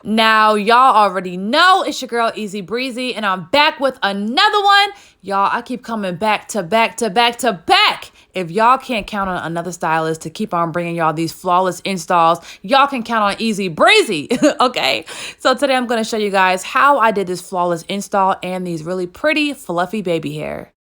Now, y'all already know it's your girl Easy Breezy, and I'm back with another one. Y'all, I keep coming back to back to back to back. If y'all can't count on another stylist to keep on bringing y'all these flawless installs, y'all can count on Easy Breezy, okay? So today I'm going to show you guys how I did this flawless install and these really pretty fluffy baby hair.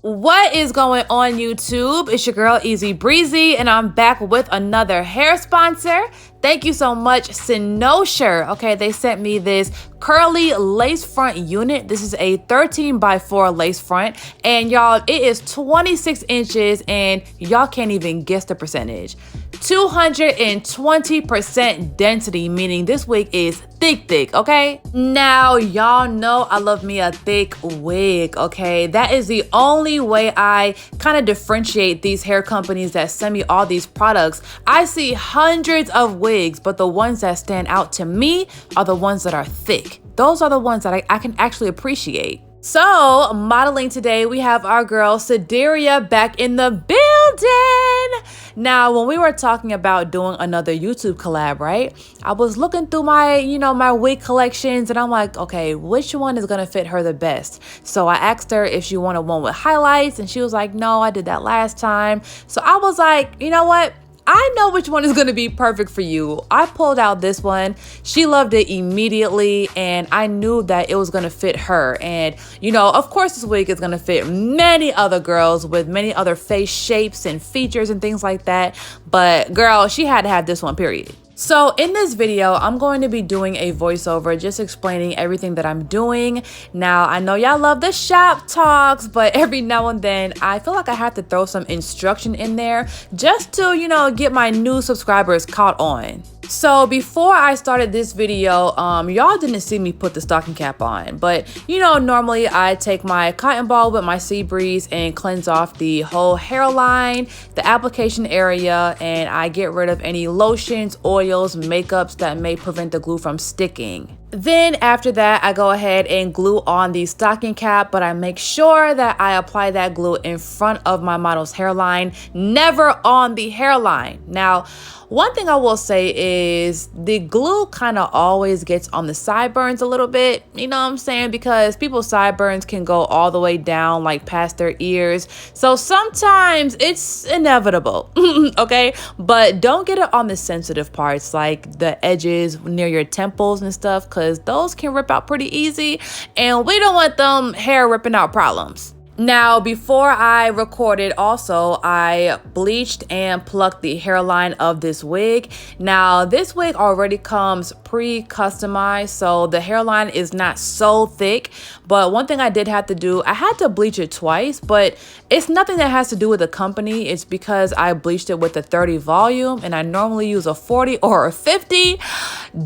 What is going on, YouTube? It's your girl Easy Breezy, and I'm back with another hair sponsor. Thank you so much, Cynosure. Okay, they sent me this curly lace front unit. This is a 13x4 lace front, and y'all, it is 26 inches, and y'all can't even guess the percentage. 220% density, meaning this wig is thick, okay? Now, y'all know I love me a thick wig, okay? That is the only way I kind of differentiate these hair companies that send me all these products. I see hundreds of wigs, but the ones that stand out to me are the ones that are thick. Those are the ones that I can actually appreciate. So, modeling today, we have our girl Sideria back in the building. Now, when we were talking about doing another YouTube collab, right? I was looking through my, my wig collections, and I'm like, okay, which one is gonna fit her the best? So I asked her if she wanted one with highlights, and she was like, no, I did that last time. So I was like, you know what? I know which one is going to be perfect for you. I pulled out this one. She loved it immediately, and I knew that it was going to fit her. And, of course, this wig is going to fit many other girls with many other face shapes and features and things like that. But, girl, she had to have this one, period. So in this video, I'm going to be doing a voiceover just explaining everything that I'm doing. Now, I know y'all love the shop talks, but every now and then I feel like I have to throw some instruction in there just to, get my new subscribers caught on. So before I started this video, y'all didn't see me put the stocking cap on, but normally I take my cotton ball with my Sea Breeze and cleanse off the whole hairline, the application area, and I get rid of any lotions, oils, makeups that may prevent the glue from sticking. Then after that, I go ahead and glue on the stocking cap, but I make sure that I apply that glue in front of my model's hairline, never on the hairline. Now, one thing I will say is the glue kind of always gets on the sideburns a little bit, you know what I'm saying? Because people's sideburns can go all the way down, like past their ears. So sometimes it's inevitable, okay? But don't get it on the sensitive parts, like the edges near your temples and stuff, because those can rip out pretty easy, and we don't want them hair ripping out problems. Now, before I recorded, also, I bleached and plucked the hairline of this wig. Now, this wig already comes pre-customized, so the hairline is not so thick. But one thing I did have to do, I had to bleach it twice, but it's nothing that has to do with the company. It's because I bleached it with a 30 volume, and I normally use a 40 or a 50.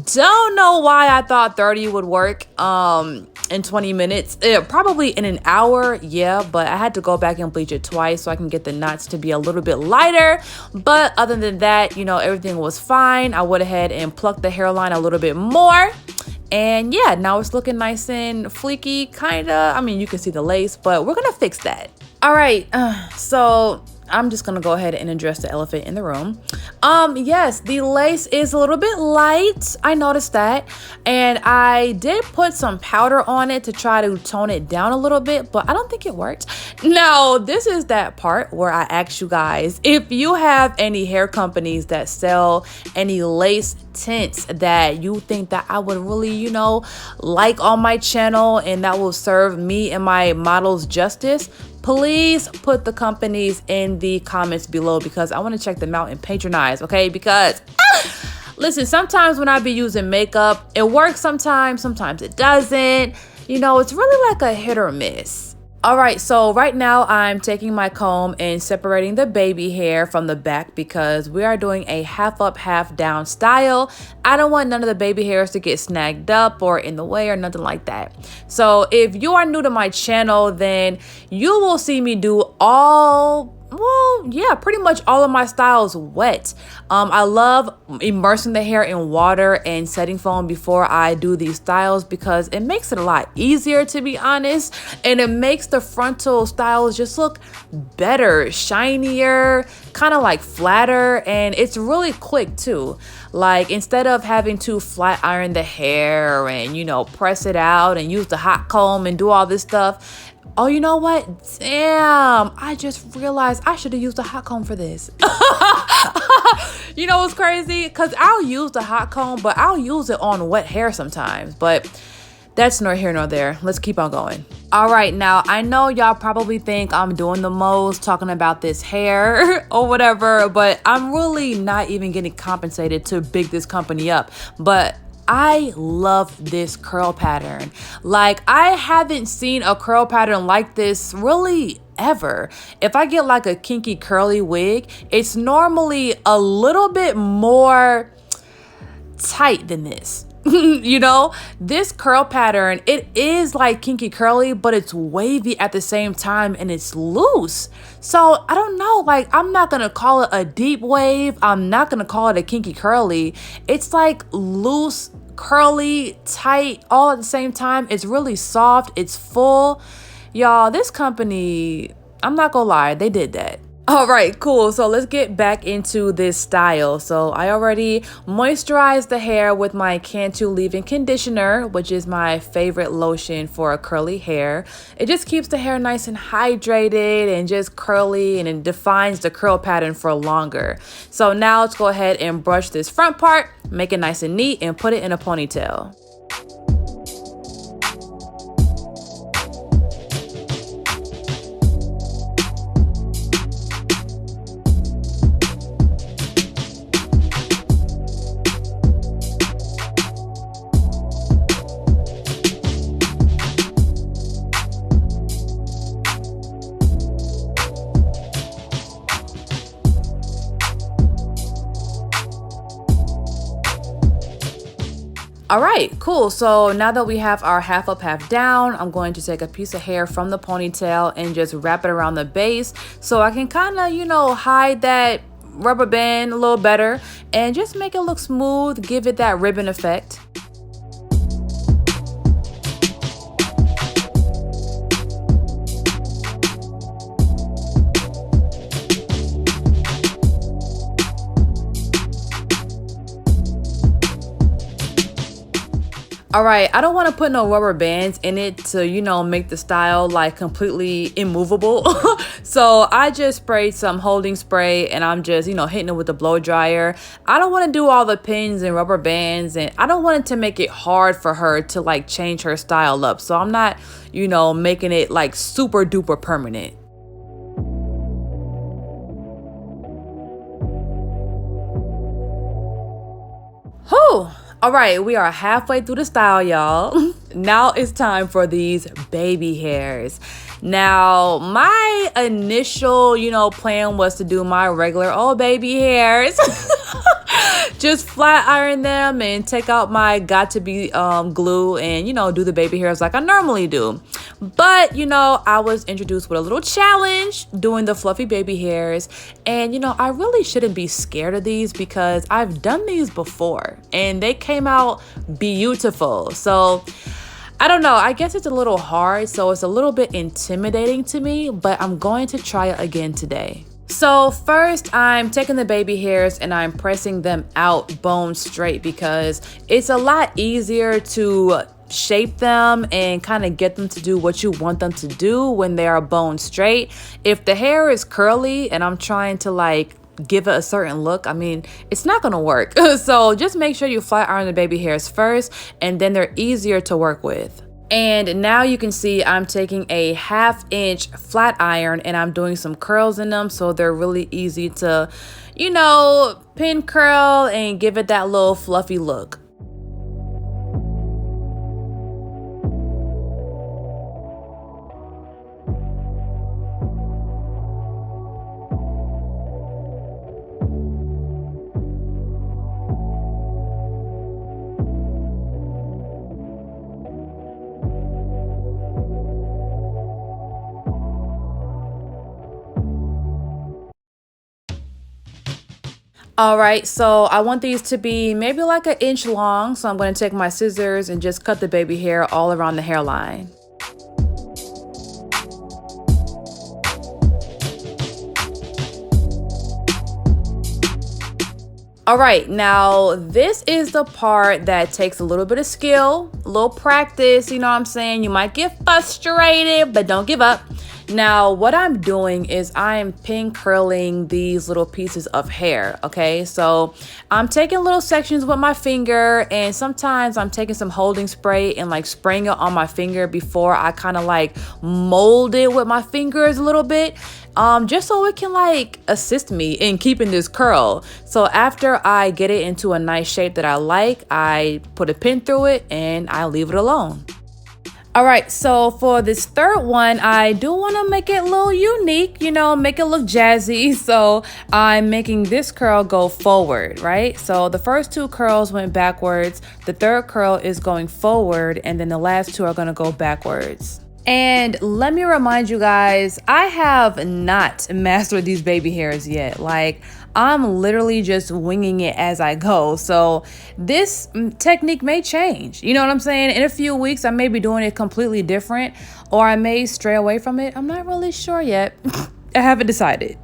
Don't know why I thought 30 would work in 20 minutes. Probably in an hour, yeah, but I had to go back and bleach it twice so I can get the knots to be a little bit lighter. But other than that, everything was fine. I went ahead and plucked the hairline a little bit more. And yeah, now it's looking nice and fleeky, kinda. I mean, you can see the lace, but we're gonna fix that. All right, so I'm just gonna go ahead and address the elephant in the room. Yes, the lace is a little bit light. I noticed that. And I did put some powder on it to try to tone it down a little bit, but I don't think it worked. Now, this is that part where I ask you guys, if you have any hair companies that sell any lace tints that you think that I would really, like on my channel and that will serve me and my models justice, please put the companies in the comments below, because I want to check them out and patronize, okay? Because, listen, sometimes when I be using makeup, it works sometimes it doesn't. It's really like a hit or miss. All right, so right now I'm taking my comb and separating the baby hair from the back because we are doing a half up, half down style. I don't want none of the baby hairs to get snagged up or in the way or nothing like that. So if you are new to my channel, then you will see me do all well, yeah, pretty much all of my styles wet. I love immersing the hair in water and setting foam before I do these styles because it makes it a lot easier, to be honest, and it makes the frontal styles just look better, shinier, kind of like flatter, and it's really quick too. Like, instead of having to flat iron the hair and, you know, press it out and use the hot comb and do all this stuff. Oh, you know what? Damn, I just realized I should have used a hot comb for this. You know what's crazy? Because I'll use the hot comb, but I'll use it on wet hair sometimes. But that's nor here nor there. Let's keep on going. All right, now I know y'all probably think I'm doing the most talking about this hair or whatever, but I'm really not even getting compensated to big this company up. But I love this curl pattern. Like, I haven't seen a curl pattern like this really ever. If I get like a kinky curly wig, it's normally a little bit more tight than this. You know, this curl pattern, it is like kinky curly, but it's wavy at the same time and it's loose. So I don't know, like, I'm not gonna call it a deep wave. I'm not gonna call it a kinky curly. It's like loose, curly, tight, all at the same time. It's really soft. It's full. Y'all, this company, I'm not gonna lie, they did that. All right, cool. So let's get back into this style. So I already moisturized the hair with my Cantu leave-in conditioner, which is my favorite lotion for curly hair. It just keeps the hair nice and hydrated and just curly, and it defines the curl pattern for longer. So now let's go ahead and brush this front part, make it nice and neat, and put it in a ponytail. All right, cool. So now that we have our half up, half down, I'm going to take a piece of hair from the ponytail and just wrap it around the base so I can kind of, you know, hide that rubber band a little better and just make it look smooth, give it that ribbon effect. All right, I don't want to put no rubber bands in it to, you know, make the style like completely immovable. So I just sprayed some holding spray and I'm just, you know, hitting it with the blow dryer. I don't want to do all the pins and rubber bands, and I don't want it to make it hard for her to like change her style up. So I'm not, you know, making it like super duper permanent. Whew. All right, we are halfway through the style, y'all. Now it's time for these baby hairs. Now, my initial, you know, plan was to do my regular old baby hairs. Just flat iron them and take out my got to be glue and, you know, do the baby hairs like I normally do. But, you know, I was introduced with a little challenge doing the fluffy baby hairs. And, you know, I really shouldn't be scared of these because I've done these before and they came out beautiful. So I don't know, I guess it's a little hard, so it's a little bit intimidating to me, but I'm going to try it again today. So first, I'm taking the baby hairs and I'm pressing them out bone straight because it's a lot easier to shape them and kind of get them to do what you want them to do when they are bone straight. If the hair is curly and I'm trying to like give it a certain look, I mean, it's not gonna work. So just make sure you flat iron the baby hairs first, and then they're easier to work with. And now you can see I'm taking a 1/2 inch flat iron and I'm doing some curls in them so they're really easy to, you know, pin curl and give it that little fluffy look. All right, so I want these to be maybe like an inch long. So I'm going to take my scissors and just cut the baby hair all around the hairline. All right, now this is the part that takes a little bit of skill, a little practice, you know what I'm saying? You might get frustrated, but don't give up. Now, what I'm doing is I'm pin curling these little pieces of hair, okay? So I'm taking little sections with my finger, and sometimes I'm taking some holding spray and like spraying it on my finger before I kind of like mold it with my fingers a little bit, just so it can like assist me in keeping this curl. So after I get it into a nice shape that I like, I put a pin through it and I leave it alone. All right, so for this third one, I do want to make it a little unique, you know, make it look jazzy. So I'm making this curl go forward, right? So the first two curls went backwards. The third curl is going forward, and then the last two are going to go backwards. And let me remind you guys, I have not mastered these baby hairs yet. Like, I'm literally just winging it as I go. So this technique may change. You know what I'm saying? In a few weeks, I may be doing it completely different, or I may stray away from it. I'm not really sure yet. I haven't decided.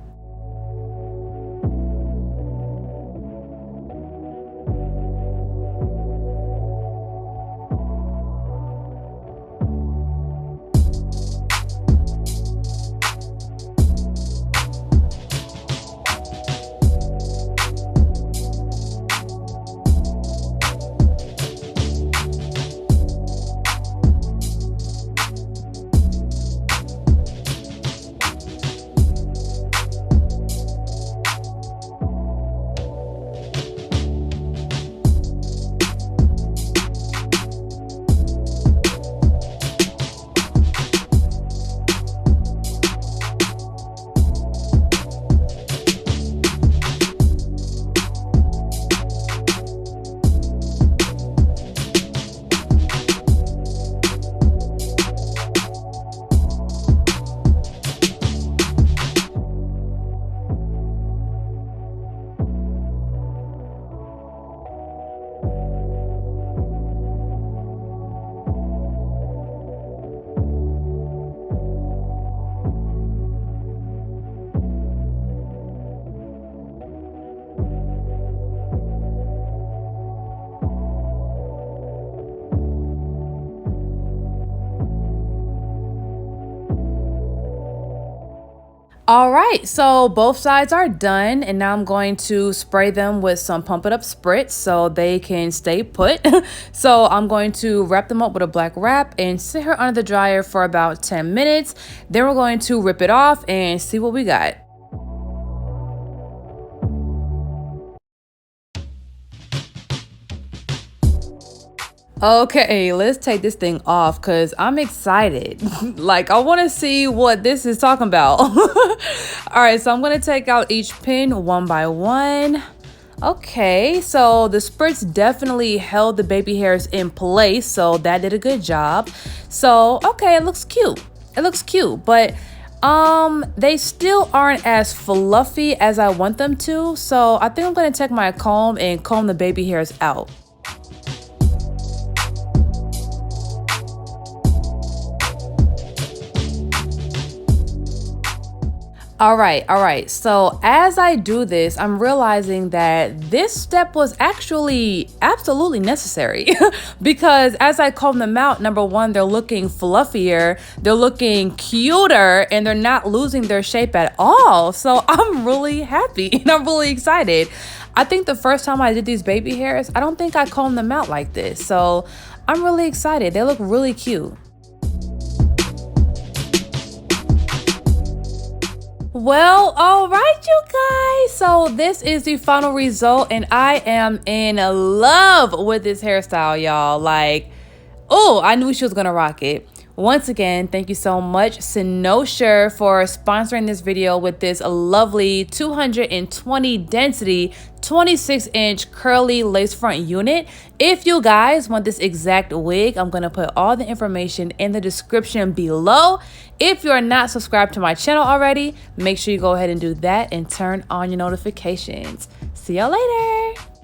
All right, so both sides are done, and now I'm going to spray them with some Pump It Up Spritz so they can stay put. So I'm going to wrap them up with a black wrap and sit her under the dryer for about 10 minutes. Then we're going to rip it off and see what we got. Okay, let's take this thing off because I'm excited. Like, I want to see what this is talking about. All right, so I'm going to take out each pin one by one. Okay, so the spritz definitely held the baby hairs in place, so that did a good job. So, okay, it looks cute. It looks cute, but they still aren't as fluffy as I want them to. So I think I'm going to take my comb and comb the baby hairs out. All right. So as I do this, I'm realizing that this step was actually absolutely necessary because as I comb them out, number one, they're looking fluffier, they're looking cuter, and they're not losing their shape at all. So I'm really happy and I'm really excited. I think the first time I did these baby hairs, I don't think I combed them out like this. So I'm really excited. They look really cute. Well, all right, you guys. So this is the final result, and I am in love with this hairstyle, y'all. Like, oh, I knew she was gonna rock it. Once again, thank you so much, Cynosure, for sponsoring this video with this lovely 220 density 26-inch curly lace front unit. If you guys want this exact wig, I'm going to put all the information in the description below. If you're not subscribed to my channel already, make sure you go ahead and do that and turn on your notifications. See y'all later.